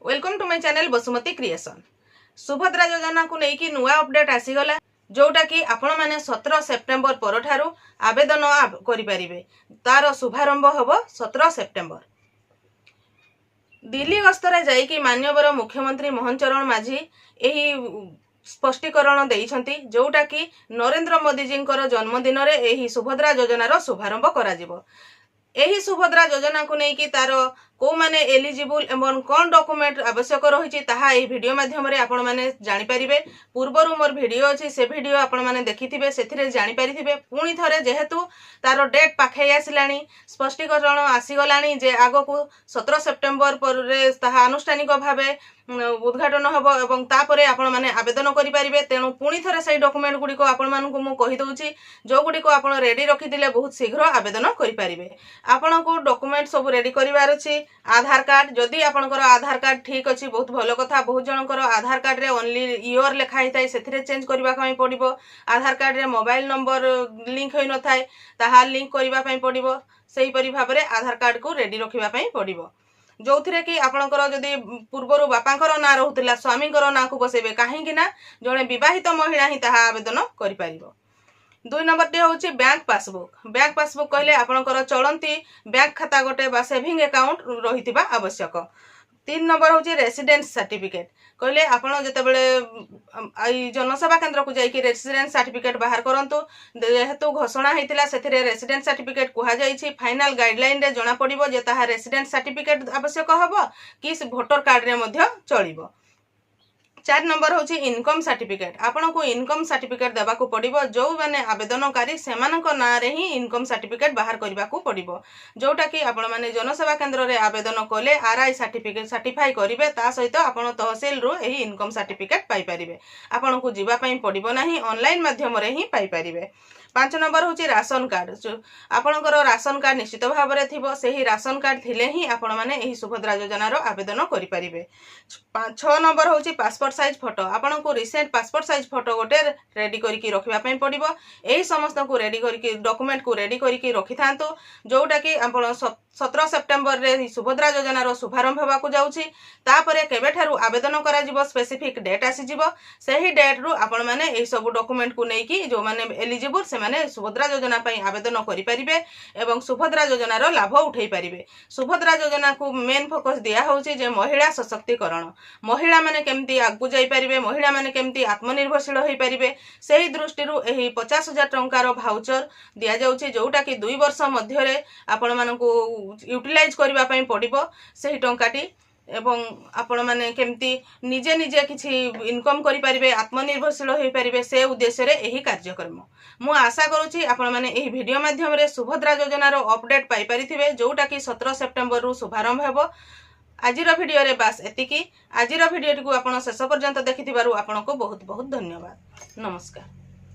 Welcome to my channel Basumati creation. Subhadra योजना को लेकिन नुआ अपडेट आसीगला जोटा कि आपण माने 17 सेप्टेम्बर परठारु आवेदन करें। तार शुभारंभ हम 17 सेप्टेम्बर। दिल्ली गस्तरे जाइकी माननीय मुख्यमंत्री मोहन चरण माझी यही स्पष्टीकरण देइछंती जोटा कि नरेंद्र मोदी जी जन्मदिन रे यही सुभद्रा योजनार शुभारंभ करा जिवो। एही सुभद्रा योजना को लेकिन तार को माने एलिजिबल एवं कौन डॉक्यूमेंट आवश्यक रही ताहा वीडियो माध्यम रे आपण माने जानि परिबे। पूर्वरु मोर वीडियो अछि से वीडियो आपण माने देखिथिबे सेथिरे जानि परिथिबे। पुणी थरे जेहेतु तार डेट पाखे आसिलानी स्पष्टीकरण आसीगलानी जे आगो को 17 सेप्टेम्बर पर ताहा आनुष्ठानिक भावे उद्घाटन हम एवं तापरे आपण माने आवेदन करि परिबे। तेणु पुणी थरे सही डॉक्यूमेंट गुडी को आपण मानकु मु कहि दउची जो गुडी को आपण रेडी रखि दिले बहुत शीघ्र आवेदन करि परिबे। आपण को डॉक्यूमेंट सब रेडी करिवार अछि। आधार कार्ड जदि आपनकर आधार कार्ड ठीक अछि बहुत भलो कथा। बहुत जनकर आधार कार्ड रे ओनली ईयर लिखा हिताय सेथिरे चेंज करबा पई पडिबो। आधार कार्ड रे मोबाइल नंबर लिंक होई न थाय ताहा लिंक करबा पई पडिबो। सेही परि भाबरे आधार कार्ड को रेडी रखिबा पई पडिबो। जो थिरे कि आपनकर जदि पूर्वरु बापांकर ना रहउतिला स्वामीकर ना को बसेबे काहे कि ना जणे विवाहित महिला ही ताहा आवेदन करि परिबो। 2 नंबर टे होची बैंक पासबुक। बैंक पासबुक कहले आपनकर चलंती बैंक खाता गोटे बा सेविंग अकाउंट रहितिबा आवश्यक। 3 नंबर होची रेसिडेंस सर्टिफिकेट कहले आपण जतेबेले आई जनसेवा केंद्र को जाई कि रेसिडेंस सर्टिफिकेट बाहर करंतु। जेहेतु घोषणा हेतिला सेथिरे रेसिडेंस सर्टिफिकेट कुहा जाईछि। फाइनल गाइडलाइन रे जणा पडिबो जे ताहा रेसिडेंस सर्टिफिकेट आवश्यक हबो कि वोटर कार्ड रे मध्ये चलिबो। 4 नंबर होची इनकम सर्टिफिकेट। आपण को इनकम सर्टिफिकेट देबा को पडिबो। जो माने आवेदनकारी सेमानक ना रे ही इनकम सर्टिफिकेट बाहर करबा को पडिबो। जोटा कि आपण माने जनसेवा केंद्र रे आवेदन कले आरआई सर्टिफिकेट सर्टिफाई करिवे ता सहित आपण तहसील रो एही इनकम सर्टिफिकेट पाई परिबे। आपण को जिबा पई पडिबो नाही ऑनलाइन माध्यम रे ही पाई परिबे। 5 नंबर होची राशन कार्ड। आपणकर राशन कार्ड निश्चित भाव में थिबो। सेही राशन कार्ड थिले ही आपण माने एही सुभद्रा योजना रो आवेदन करि परिबे। 6 नंबर होची पासपोर्ट साइज फोटो। आपण को रिसेंट पासपोर्ट साइज फोटो गोटे रेडी करिकि रखिबा पई पडिबो। एही समस्त को रेडी करिकि डॉक्यूमेंट को रेडी करिकि रखि थांतो जोटा कि आपण 17 सेप्टेम्बर रे सुभद्रा योजना रो शुभारंभ होबा को जाउछि। तापरे केबे ठारू आवेदन करा जिवो स्पेसिफिक डेट आसी जिवो। सेही डेट रु आपण माने एही सब डॉक्यूमेंट को नेकी जो माने एलिजिबल से माने सुभद्रा योजना पई आवेदन करि परिबे एवं सुभद्रा योजना रो लाभ उठै परिबे। सुभद्रा योजना को मेन फोकस दिया होउछि जे महिला सशक्तिकरण। महिला माने केमती आगु जाई परिबे, महिला माने केमती आत्मनिर्भरशील होई परिबे सेही दृष्टि रु एही 50,000 टंकार भाउचर दिया जाउछि जोटा कि 2 वर्ष मध्य रे आपण मानकु यूटिलाइज करबा पई पडिबो सेही टंकाटी। एवं आपण माने केमती निजे निजे किछि इनकम करि परिबे, आत्मनिर्भरशील होई परिबे से उद्देश्य रे एही कार्यक्रम। मु आशा करूछि आपण माने एही वीडियो माध्यम रे सुभद्रा योजना रो अपडेट पाई परिथिबे जोटा कि 17 सेप्टेम्बर रु शुभारंभ हेबो। आजिर वीडियो रे बास एतिकी। आजिर वीडियो को आपण शेष पर्यंत देखिथिबारु आपण को बहुत बहुत धन्यवाद। नमस्कार।